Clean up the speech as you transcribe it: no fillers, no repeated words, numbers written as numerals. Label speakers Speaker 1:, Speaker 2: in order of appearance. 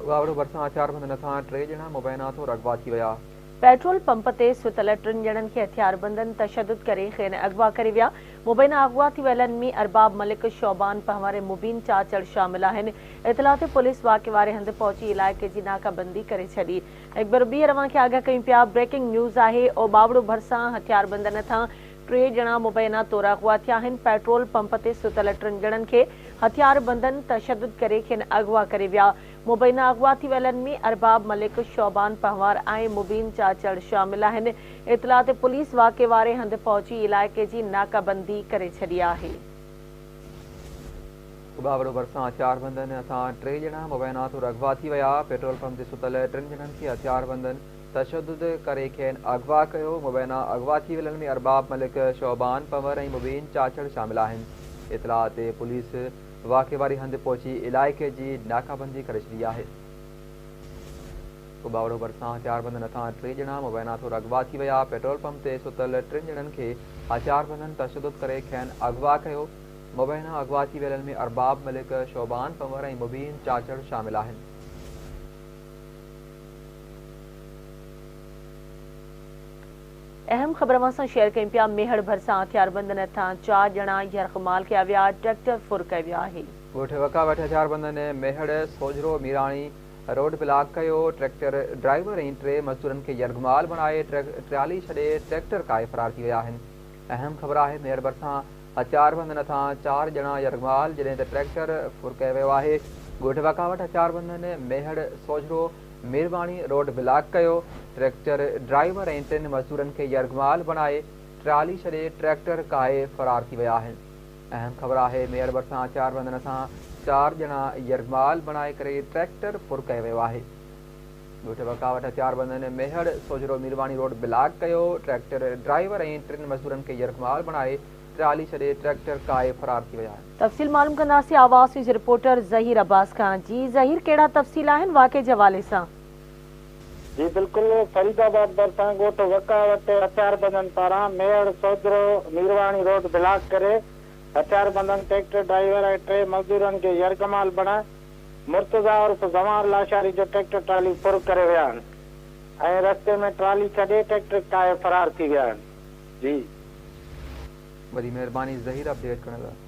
Speaker 1: वावड़ो भरिसां हथियारबंदनि सां 3 ॼणा मुबैना तौरु अगवा थी विया।
Speaker 2: पेट्रोल पंप ते सुतल 3 ॼणनि खे हथियारबंदनि तशद्दुद करे खेनि अगवा करे विया। मुबैना अगवा थी वियलनि में अरबाब मलिक, शोबान पहवार, मुबीन चाचड़ शामिल आहिनि। इतला ते पुलिस वाक़े वारे हंधि पहुची इलाइक़े जी नाकाबंदी करे छॾी। हिकु बार ॿी रवां खे आगाह कयूं पिया। ब्रेकिंग न्यूज़ आहे। बावड़ो भरिसां हथियारबंदनि सां 3 ॼणा मुबैना तौरु अगवा थिया आहिनि। पेट्रोल पंप ते सुतल 3 ॼणनि खे हथियारबंदनि तशद्दुद करे खेनि अगवा करे विया। मुबैना अगवा थी वियलनि में अरबाब मलिक, शोबान पहवार ऐं मुबीन चाचड़ शामिल आहिनि। इतला ते पुलिस वाक़े वारे हंधि पहुची इलाइक़े जी नाकाबंदी करे छॾी आहे।
Speaker 1: वावड़ो भरिसां हथियारबंदनि सां 3 ॼणा मुबैना तौरु अगवा थी विया। पेट्रोल पंप ते सुतल 3 ॼणनि खे हथियारबंदनि तशद्दुद करे खेनि अगवा कयो। मुबैना अगवा थी वियलनि में अरबाब मलिक, शोबान पहवार ऐं मुबीन चाचड़ शामिल आहिनि। इतला ते पुलिस वाक़े वारे हंधि पहुची इलाइक़े जी नाकाबंदी करे छॾी आहे। वावड़ो भरिसां हथियारबंदनि सां 3 ॼणा मुबैना तौरु अगवा थी विया। पेट्रोल पंप ते सुतल 3 ॼणनि खे हथियारबंदनि तशद्दुद करे खेनि अगवा कयो। मुबैना अगवा थी वियलनि में अरबाब मलिक, शोबान पहवार ऐं मुबीन चाचड़ शामिल आहिनि।
Speaker 2: अहम ख़बर सां शेयर कयूं पिया। मेहड़ भरिसां हथियारबंदनि सां 4 ॼणा यरगमाल कया विया। ट्रैक्टर फुर कयो वियो आहे।
Speaker 1: ॻोठ वका वटि हथियारबंदनि मेहड़, सोजरो, मीराणी रोड ब्लॉक कयो। ट्रैक्टर ड्राइवर ऐं 3 मज़दूरनि खे यरगमाल बणाए ट्राली छॾे ट्रैक्टर काए फरार थी विया आहिनि। अहम ख़बर आहे। मेहड़ भरिसां हथियारबंदनि सां 4 ॼणा यरगमाल जॾहिं त ट्रैक्टर फुर कयो वियो आहे। ॻोठ वका वटि हथियारबंदनि मेहड़, सोजरो, मीरवाणी रोड ब्लॉक कयो। ट्रैक्टर ड्राइवर ऐं 3 मज़दूरनि खे यरगमाल बणाए ट्राली छॾे ट्रैक्टर काए फरार थी विया आहिनि। अहम ख़बर आहे। मेहड़ भरिसां हथियारबंदनि सां 4 ॼणा यरगमाल बणाए करे ट्रैक्टर फुर कयो वियो आहे। ॻोठ वका वटि हथियारबंदनि मेहड़, सोजरो, मीरवाणी रोड ब्लॉक कयो। ट्रैक्टर ड्राइवर ऐं 3 मज़दूरनि खे यरगमाल बणाए ट्राली छॾे ट्रैक्टर काए फरार थी विया आहिनि।
Speaker 2: तफ़सील मालूम कंदासीं आवाज़ न्यूज़ रिपोर्टर ज़हीर अब्बास खां। जी ज़हीर, कहिड़ा तफ़सील आहिनि वाक़े जे हवाले सां?
Speaker 3: जी बिल्कुलु। फरीदाबाद भरिसां ॻोठ वका वटि हथियारबंदनि पारां मेहड़, सोजरो, मीरवाणी रोड ब्लॉक करे हथियारबंदनि ट्रैक्टर ड्राइवर ऐं 3 मज़दूरनि खे यरगमाल बणाए मुर्तज़ा उर्फ ज़मार लाशारी जो ट्रैक्टर ट्राली फुर करे विया आहिनि ऐं रस्ते में ट्राली छॾे ट्रैक्टर काए फरार थी विया आहिनि। जी
Speaker 1: वॾी महिरबानी ज़हीर अपडेट करण लाइ।